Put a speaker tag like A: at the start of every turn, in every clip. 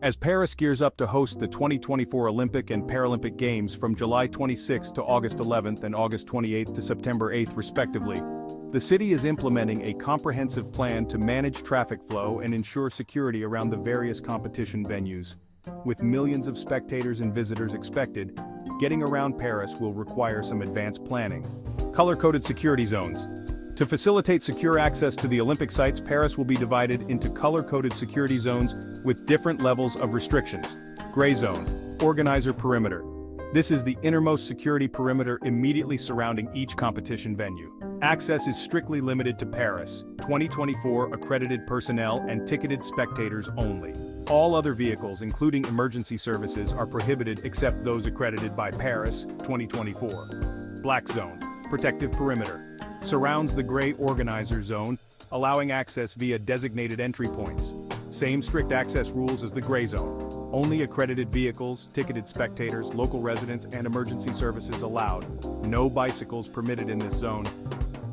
A: As Paris gears up to host the 2024 Olympic and Paralympic Games from July 26 to August 11 and August 28 to September 8 respectively, the city is implementing a comprehensive plan to manage traffic flow and ensure security around the various competition venues. With millions of spectators and visitors expected, getting around Paris will require some advanced planning. Color-coded security zones. To facilitate secure access to the Olympic sites, Paris will be divided into color-coded security zones with different levels of restrictions. Gray zone, organizer perimeter. This is the innermost security perimeter immediately surrounding each competition venue. Access is strictly limited to Paris 2024 accredited personnel and ticketed spectators only. All other vehicles, including emergency services, are prohibited except those accredited by Paris 2024. Black zone, protective perimeter. Surrounds the gray organizer zone, allowing access via designated entry points. Same strict access rules as the gray zone. Only accredited vehicles, ticketed spectators, local residents, and emergency services allowed. No bicycles permitted in this zone.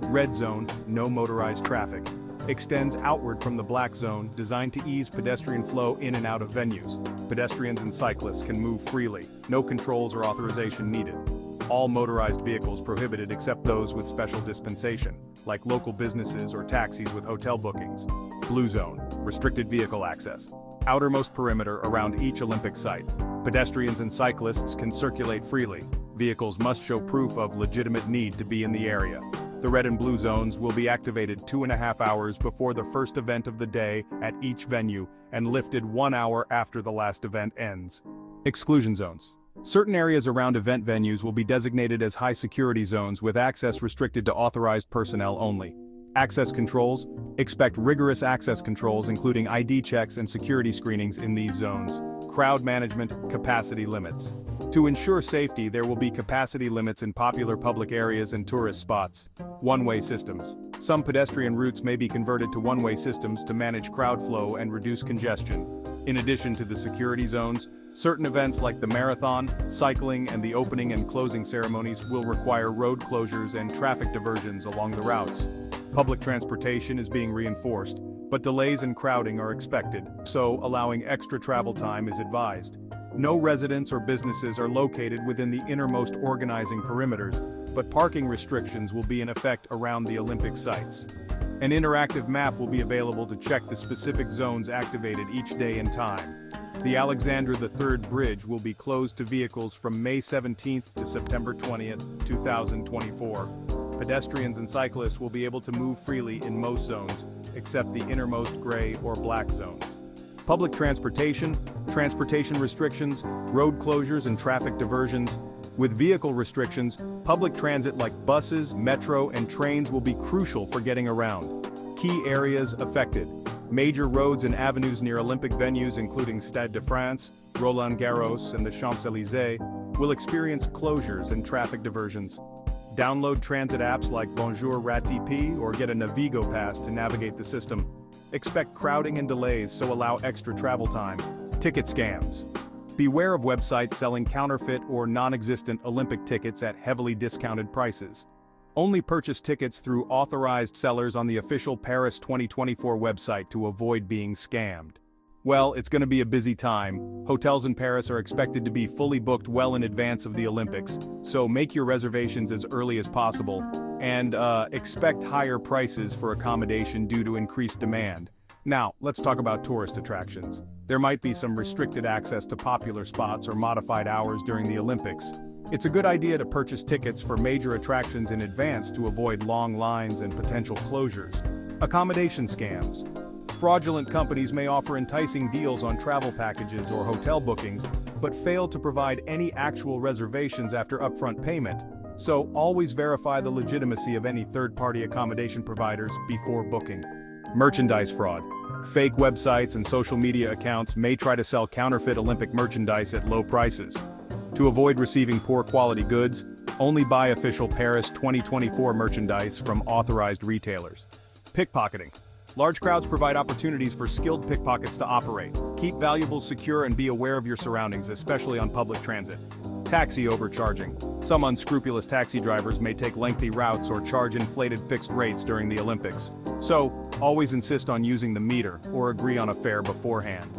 A: Red zone, no motorized traffic. Extends outward from the black zone, designed to ease pedestrian flow in and out of venues. Pedestrians and cyclists can move freely. No controls or authorization needed. All motorized vehicles prohibited except those with special dispensation, like local businesses or taxis with hotel bookings. Blue zone, restricted vehicle access. Outermost perimeter around each Olympic site. Pedestrians and cyclists can circulate freely. Vehicles must show proof of legitimate need to be in the area. The red and blue zones will be activated 2.5 hours before the first event of the day at each venue and lifted 1 hour after the last event ends. Exclusion zones. Certain areas around event venues will be designated as high security zones with access restricted to authorized personnel only. Access controls. Expect rigorous access controls including ID checks and security screenings in these zones. Crowd management, capacity limits. To ensure safety, there will be capacity limits in popular public areas and tourist spots. One-way systems. Some pedestrian routes may be converted to one-way systems to manage crowd flow and reduce congestion. In addition to the security zones, certain events like the marathon, cycling, and the opening and closing ceremonies will require road closures and traffic diversions along the routes. Public transportation is being reinforced, but delays and crowding are expected, so allowing extra travel time is advised. No residents or businesses are located within the innermost organizing perimeters, but parking restrictions will be in effect around the Olympic sites. An interactive map will be available to check the specific zones activated each day and time. The Alexander III Bridge will be closed to vehicles from May 17th to September 20th, 2024. Pedestrians and cyclists will be able to move freely in most zones, except the innermost gray or black zones. Public transportation restrictions, road closures and traffic diversions. With vehicle restrictions, public transit like buses, metro, and trains will be crucial for getting around. Key areas affected. Major roads and avenues near Olympic venues including Stade de France, Roland Garros, and the Champs-Élysées will experience closures and traffic diversions. Download transit apps like Bonjour RATP or get a Navigo pass to navigate the system. Expect crowding and delays, so allow extra travel time. Ticket scams. Beware of websites selling counterfeit or non-existent Olympic tickets at heavily discounted prices. Only purchase tickets through authorized sellers on the official Paris 2024 website to avoid being scammed. Well, it's going to be a busy time. Hotels in Paris are expected to be fully booked well in advance of the Olympics, so make your reservations as early as possible, and expect higher prices for accommodation due to increased demand. Now, let's talk about tourist attractions. There might be some restricted access to popular spots or modified hours during the Olympics. It's a good idea to purchase tickets for major attractions in advance to avoid long lines and potential closures. Accommodation scams. Fraudulent companies may offer enticing deals on travel packages or hotel bookings, but fail to provide any actual reservations after upfront payment. So always verify the legitimacy of any third-party accommodation providers before booking. Merchandise fraud. Fake websites and social media accounts may try to sell counterfeit Olympic merchandise at low prices. To avoid receiving poor quality goods, only buy official Paris 2024 merchandise from authorized retailers. Pickpocketing. Large crowds provide opportunities for skilled pickpockets to operate. Keep valuables secure and be aware of your surroundings, especially on public transit. Taxi overcharging. Some unscrupulous taxi drivers may take lengthy routes or charge inflated fixed rates during the Olympics. So, always insist on using the meter or agree on a fare beforehand.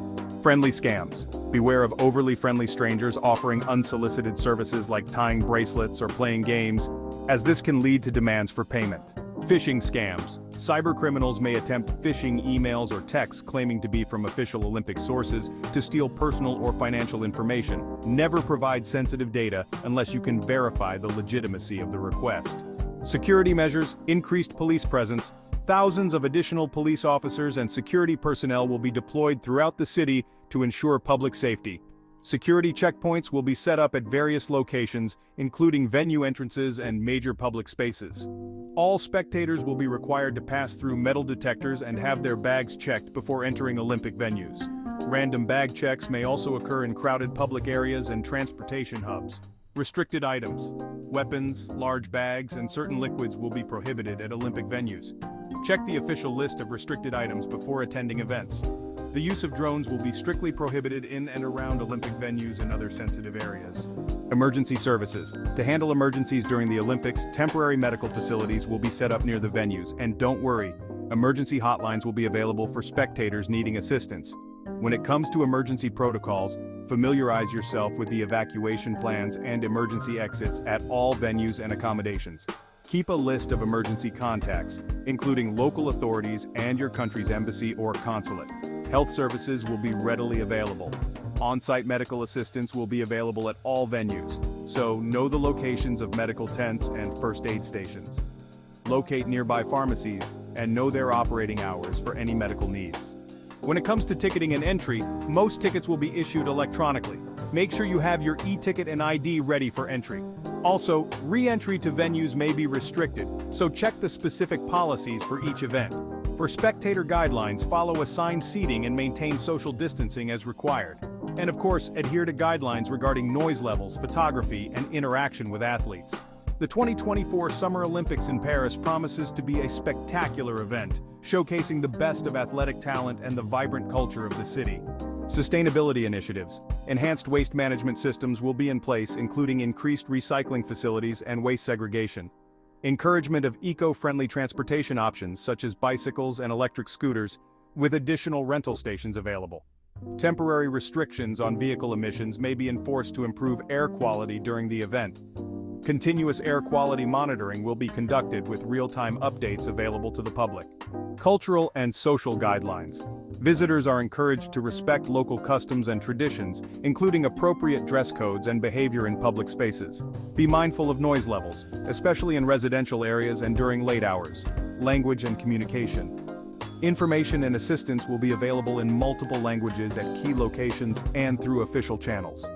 A: Friendly scams. Beware of overly friendly strangers offering unsolicited services like tying bracelets or playing games, as this can lead to demands for payment. Phishing scams. Cybercriminals may attempt phishing emails or texts claiming to be from official Olympic sources to steal personal or financial information. Never provide sensitive data unless you can verify the legitimacy of the request. Security measures. Increased police presence. Thousands of additional police officers and security personnel will be deployed throughout the city to ensure public safety. Security checkpoints will be set up at various locations, including venue entrances and major public spaces. All spectators will be required to pass through metal detectors and have their bags checked before entering Olympic venues. Random bag checks may also occur in crowded public areas and transportation hubs. Restricted items. Weapons, large bags, and certain liquids will be prohibited at Olympic venues. Check the official list of restricted items before attending events. The use of drones will be strictly prohibited in and around Olympic venues and other sensitive areas. Emergency services. To handle emergencies during the Olympics, temporary medical facilities will be set up near the venues, and don't worry, emergency hotlines will be available for spectators needing assistance. When it comes to emergency protocols, familiarize yourself with the evacuation plans and emergency exits at all venues and accommodations. Keep a list of emergency contacts, including local authorities and your country's embassy or consulate. Health services will be readily available. On-site medical assistance will be available at all venues, so know the locations of medical tents and first aid stations. Locate nearby pharmacies and know their operating hours for any medical needs. When it comes to ticketing and entry, most tickets will be issued electronically. Make sure you have your e-ticket and ID ready for entry. Also, re-entry to venues may be restricted, so check the specific policies for each event. For spectator guidelines, follow assigned seating and maintain social distancing as required. And of course, adhere to guidelines regarding noise levels, photography, and interaction with athletes. The 2024 Summer Olympics in Paris promises to be a spectacular event, showcasing the best of athletic talent and the vibrant culture of the city. Sustainability initiatives. Enhanced waste management systems will be in place, including increased recycling facilities and waste segregation. Encouragement of eco-friendly transportation options such as bicycles and electric scooters, with additional rental stations available. Temporary restrictions on vehicle emissions may be enforced to improve air quality during the event. Continuous air quality monitoring will be conducted with real-time updates available to the public. Cultural and social guidelines. Visitors are encouraged to respect local customs and traditions, including appropriate dress codes and behavior in public spaces. Be mindful of noise levels, especially in residential areas and during late hours. Language and communication. Information and assistance will be available in multiple languages at key locations and through official channels.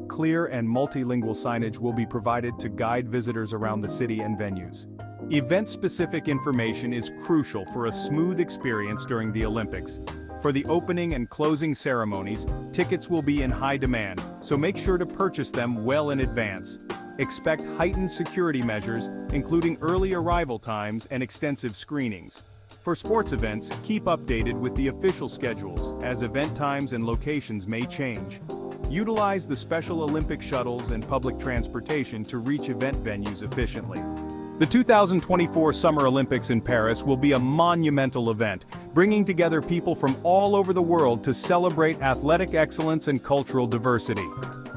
A: Clear and multilingual signage will be provided to guide visitors around the city and venues. Event-specific information is crucial for a smooth experience during the Olympics. For the opening and closing ceremonies, tickets will be in high demand, so make sure to purchase them well in advance. Expect heightened security measures, including early arrival times and extensive screenings. For sports events, keep updated with the official schedules, as event times and locations may change. Utilize the special Olympic shuttles and public transportation to reach event venues efficiently. The 2024 Summer Olympics in Paris will be a monumental event, bringing together people from all over the world to celebrate athletic excellence and cultural diversity.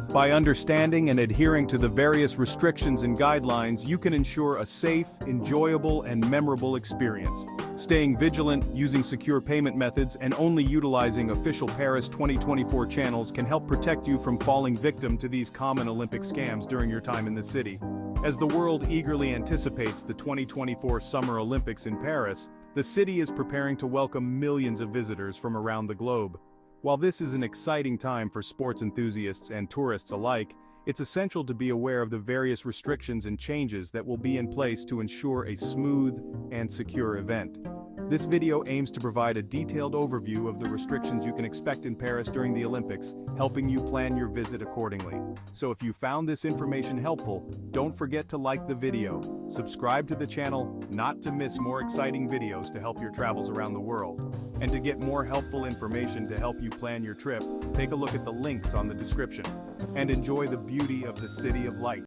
A: By understanding and adhering to the various restrictions and guidelines, you can ensure a safe, enjoyable, and memorable experience. Staying vigilant, using secure payment methods, and only utilizing official Paris 2024 channels can help protect you from falling victim to these common Olympic scams during your time in the city. As the world eagerly anticipates the 2024 Summer Olympics in Paris, the city is preparing to welcome millions of visitors from around the globe. While this is an exciting time for sports enthusiasts and tourists alike, it's essential to be aware of the various restrictions and changes that will be in place to ensure a smooth and secure event. This video aims to provide a detailed overview of the restrictions you can expect in Paris during the Olympics, helping you plan your visit accordingly. So if you found this information helpful, don't forget to like the video, subscribe to the channel, not to miss more exciting videos to help your travels around the world. And to get more helpful information to help you plan your trip, take a look at the links on the description. And enjoy the beauty of the City of Light.